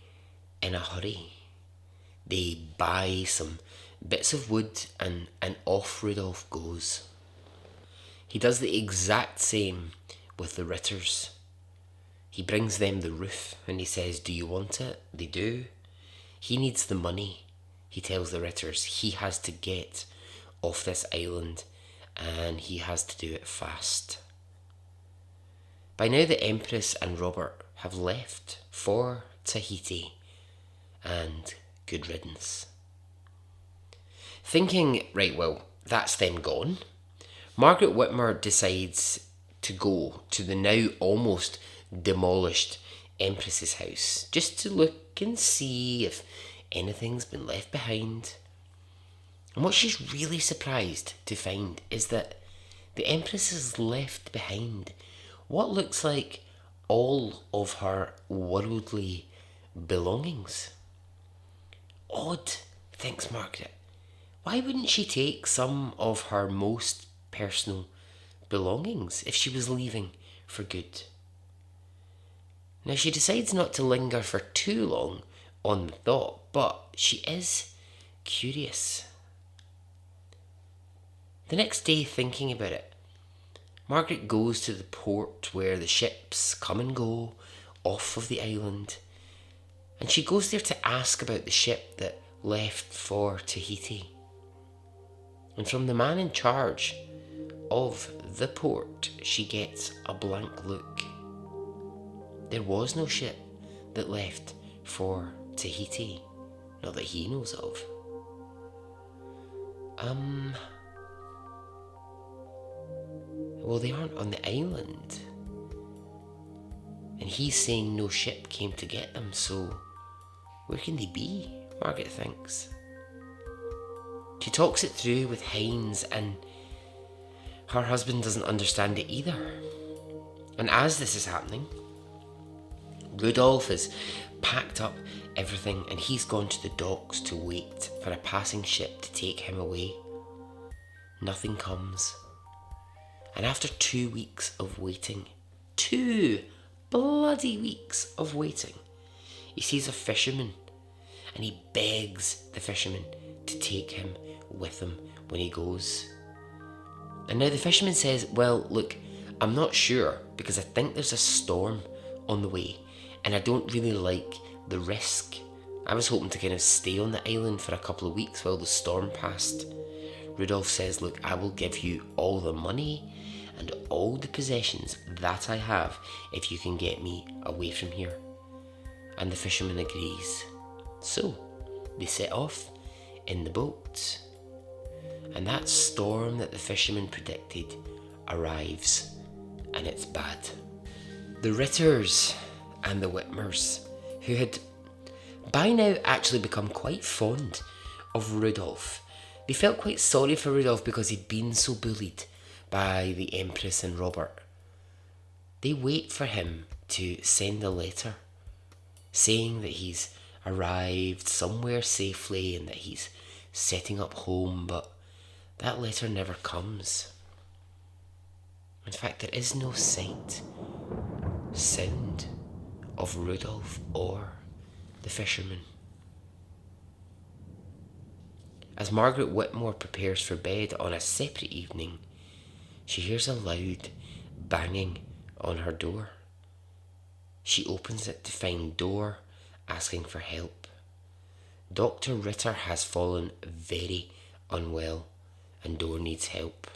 in a hurry. They buy some bits of wood, and off Rudolph goes. He does the exact same with the Ritters. He brings them the roof and he says, "Do you want it?" They do. He needs the money. He tells the Ritters he has to get off this island, and he has to do it fast. By now the Empress and Robert have left for Tahiti, and good riddance. Thinking, right, well, that's them gone, Margaret Whitmore decides to go to the now almost demolished Empress's house, just to look and see if anything's been left behind. And what she's really surprised to find is that the Empress has left behind what looks like all of her worldly belongings. Odd, thinks Margaret. Why wouldn't she take some of her most personal belongings if she was leaving for good? Now she decides not to linger for too long on the thought, but she is curious. The next day, thinking about it, Margaret goes to the port where the ships come and go off of the island, and she goes there to ask about the ship that left for Tahiti. And from the man in charge of the port, she gets a blank look. There was no ship that left for Tahiti, not that he knows of. Well, they aren't on the island. And he's saying no ship came to get them, so where can they be? Margaret thinks. She talks it through with Heinz, and her husband doesn't understand it either. And as this is happening, Rudolph has packed up everything and he's gone to the docks to wait for a passing ship to take him away. Nothing comes. And after 2 weeks of waiting, 2 bloody weeks of waiting, he sees a fisherman, and he begs the fisherman to take him with him when he goes. And now the fisherman says, "Well, look, I'm not sure because I think there's a storm on the way, and I don't really like the risk. I was hoping to kind of stay on the island for a couple of weeks while the storm passed." Rudolph says, "Look, I will give you all the money and all the possessions that I have if you can get me away from here." And the fisherman agrees. So they set off in the boat, and that storm that the fisherman predicted arrives, and it's bad. The Ritters and the Whitmores, who had by now actually become quite fond of Rudolph, they felt quite sorry for Rudolph because he'd been so bullied by the Empress and Robert. They wait for him to send a letter saying that he's arrived somewhere safely and that he's setting up home, but that letter never comes. In fact, there is no sight, sound of Rudolph or the fisherman. As Margaret Whitmore prepares for bed on a separate evening, she hears a loud banging on her door. She opens it to find Dor asking for help. Dr. Ritter has fallen very unwell and Dor needs help.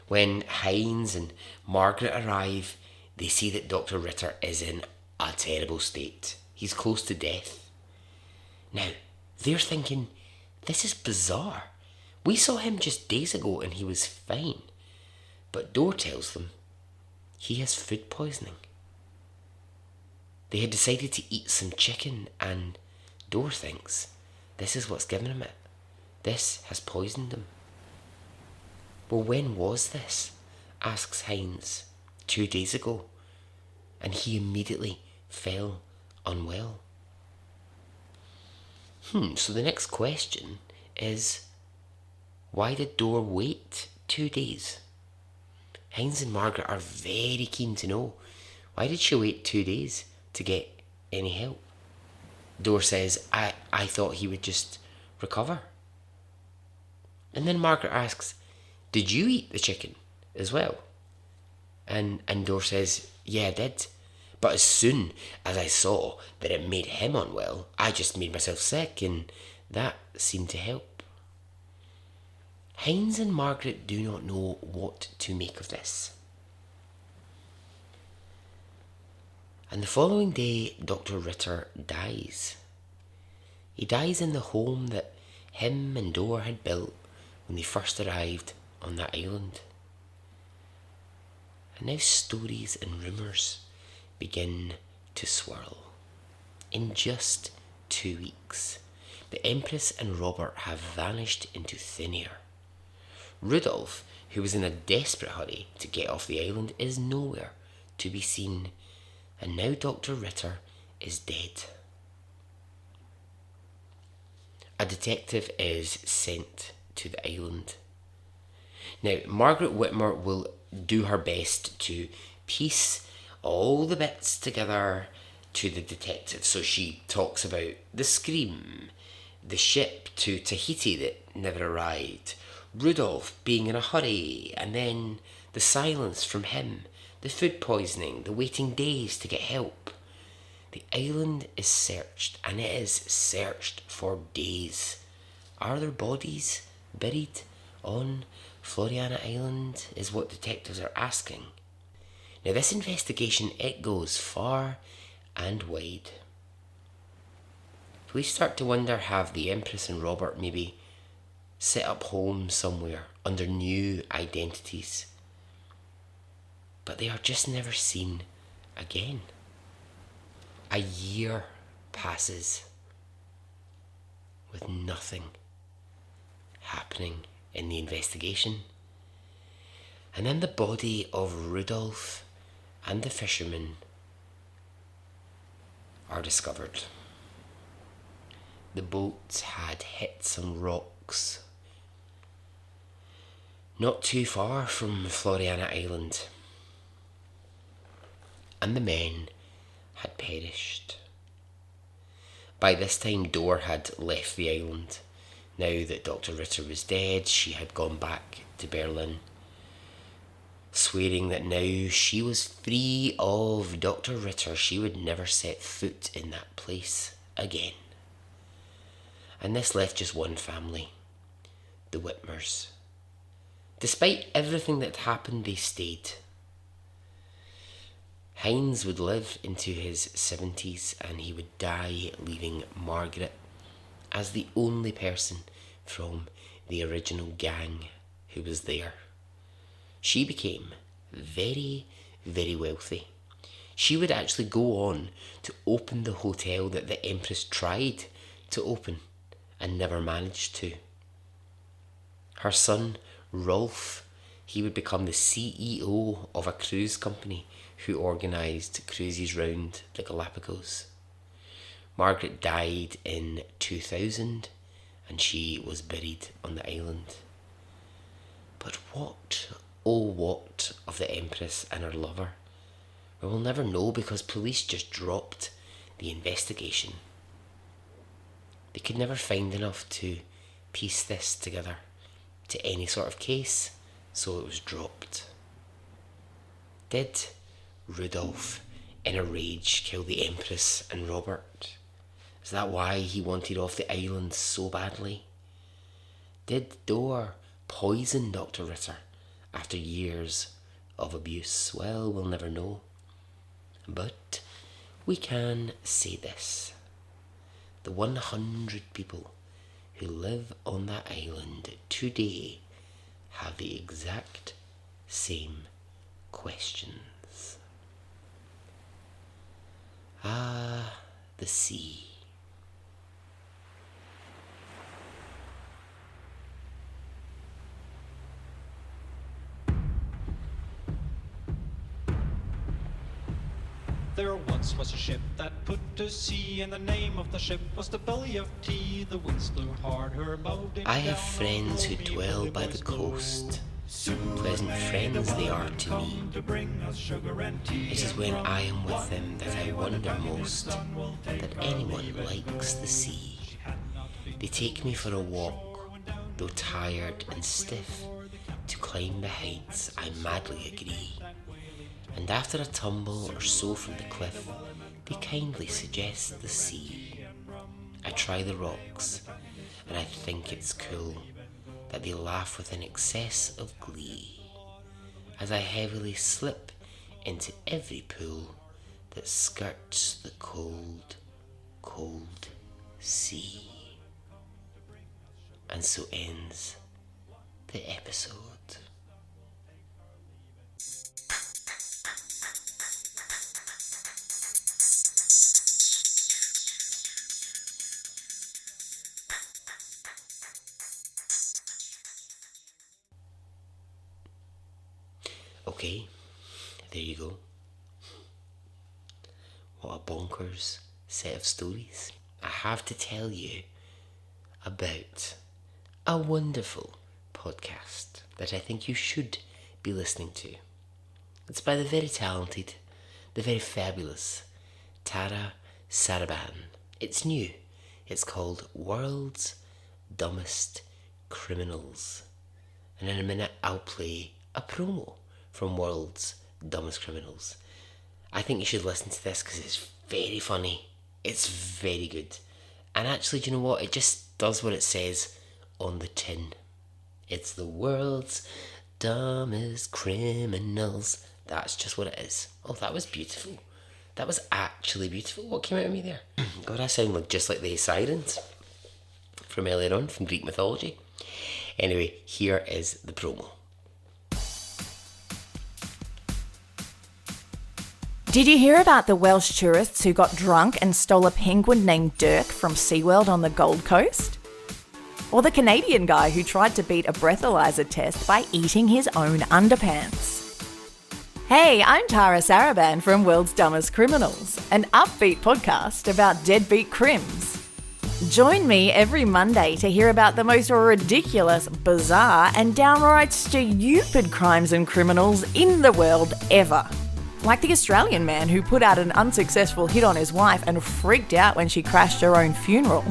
When Heinz and Margaret arrive, they see that Dr. Ritter is in a terrible state. He's close to death. Now, they're thinking, this is bizarre. We saw him just days ago and he was fine. But Dor tells them he has food poisoning. They had decided to eat some chicken and Dor thinks this is what's given him it. This has poisoned him. Well, when was this? Asks Heinz. 2 days ago. And he immediately fell unwell. So the next question is, why did Dor wait 2 days? Heinz and Margaret are very keen to know. Why did she wait 2 days to get any help? Dor says, I thought he would just recover. And then Margaret asks, did you eat the chicken as well? And Dor says, yeah, I did. But as soon as I saw that it made him unwell, I just made myself sick, and that seemed to help. Heinz and Margaret do not know what to make of this. And the following day, Dr. Ritter dies. He dies in the home that him and Dor had built when they first arrived on that island. And now stories and rumours begin to swirl. In just 2 weeks, the Empress and Robert have vanished into thin air. Rudolph, who was in a desperate hurry to get off the island, is nowhere to be seen. And now Dr. Ritter is dead. A detective is sent to the island. Now, Margaret Whitmore will do her best to piece all the bits together to the detective. So she talks about the scream, the ship to Tahiti that never arrived, Rudolph being in a hurry, and then the silence from him, the food poisoning, the waiting days to get help. The island is searched, and it is searched for days. Are there bodies buried on Floriana Island, is what detectives are asking. Now this investigation, it goes far and wide. We start to wonder, have the Empress and Robert maybe set up homes somewhere under new identities? But they are just never seen again. A year passes with nothing happening in the investigation. And then the body of Rudolph and the fisherman are discovered. The boat had hit some rocks not too far from Floriana Island, and the men had perished. By this time, Dor had left the island. Now that Dr. Ritter was dead, she had gone back to Berlin, swearing that now she was free of Dr. Ritter, she would never set foot in that place again. And this left just one family, the Whitmores. Despite everything that happened, they stayed. Heinz would live into his 70s and he would die leaving Margaret as the only person from the original gang who was there. She became very, very wealthy. She would actually go on to open the hotel that the Empress tried to open and never managed to. Her son, Rolf, he would become the CEO of a cruise company who organised cruises round the Galapagos. Margaret died in 2000 and she was buried on the island. But what Oh, what of the Empress and her lover? Well, we'll never know because police just dropped the investigation. They could never find enough to piece this together to any sort of case, so it was dropped. Did Rudolph, in a rage, kill the Empress and Robert? Is that why he wanted off the island so badly? Did Dor poison Dr. Ritter after years of abuse? Well, we'll never know. But we can say this. The 100 people who live on that island today have the exact same questions. Ah, the sea. There once was a ship that put to sea, and the name of the ship was the Belly of Tea. The winds blew hard, her bow did I have down, friends who oh, dwell bully by boys the blow. coast. Soon Pleasant may friends the they are welcome to come me. to bring us sugar and tea. It is when and I rum. am with them that I One day when the wonder talking is most done, we'll take that our anyone leave and likes go. the sea. She had not been They take me for a walk, though tired and stiff. To climb the heights, I madly agree. And after a tumble or so from the cliff, they kindly suggest the sea. I try the rocks, and I think it's cool that they laugh with an excess of glee as I heavily slip into every pool that skirts the cold, cold sea. And so ends the episode. Okay, there you go. What a bonkers set of stories. I have to tell you about a wonderful podcast that I think you should be listening to. It's by the very talented, the very fabulous Tara Saraban. It's new. It's called World's Dumbest Criminals. And in a minute I'll play a promo from World's Dumbest Criminals. I think you should listen to this because it's very funny. It's very good. And actually, do you know what? It just does what it says on the tin. It's the world's dumbest criminals. That's just what it is. Oh, that was beautiful. That was actually beautiful. What came out of me there? God, I sound just like the sirens from earlier on, from Greek mythology. Anyway, here is the promo. Did you hear about the Welsh tourists who got drunk and stole a penguin named Dirk from SeaWorld on the Gold Coast? Or the Canadian guy who tried to beat a breathalyzer test by eating his own underpants? Hey, I'm Tara Saraban from World's Dumbest Criminals, an upbeat podcast about deadbeat crims. Join me every Monday to hear about the most ridiculous, bizarre, and downright stupid crimes and criminals in the world ever. Like the Australian man who put out an unsuccessful hit on his wife and freaked out when she crashed her own funeral.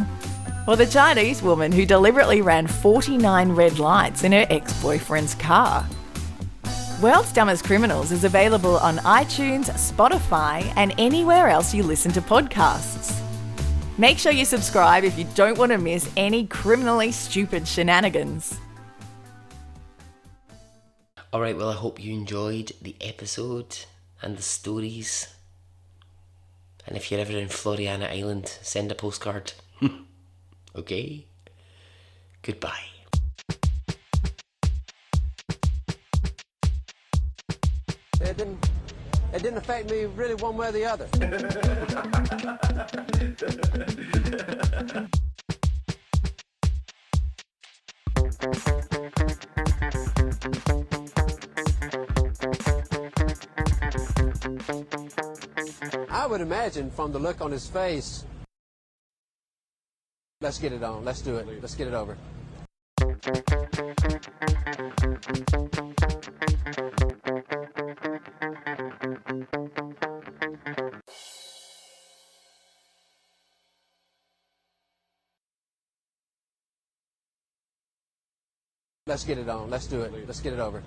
Or the Chinese woman who deliberately ran 49 red lights in her ex-boyfriend's car. World's Dumbest Criminals is available on iTunes, Spotify, and anywhere else you listen to podcasts. Make sure you subscribe if you don't want to miss any criminally stupid shenanigans. Alright, well, I hope you enjoyed the episode and the stories. And if you're ever in Floriana Island, send a postcard. Okay? Goodbye. It didn't affect me really one way or the other. I would imagine from the look on his face, let's get it on, let's do it, let's get it over. Let's get it on. Let's do it. Let's get it over.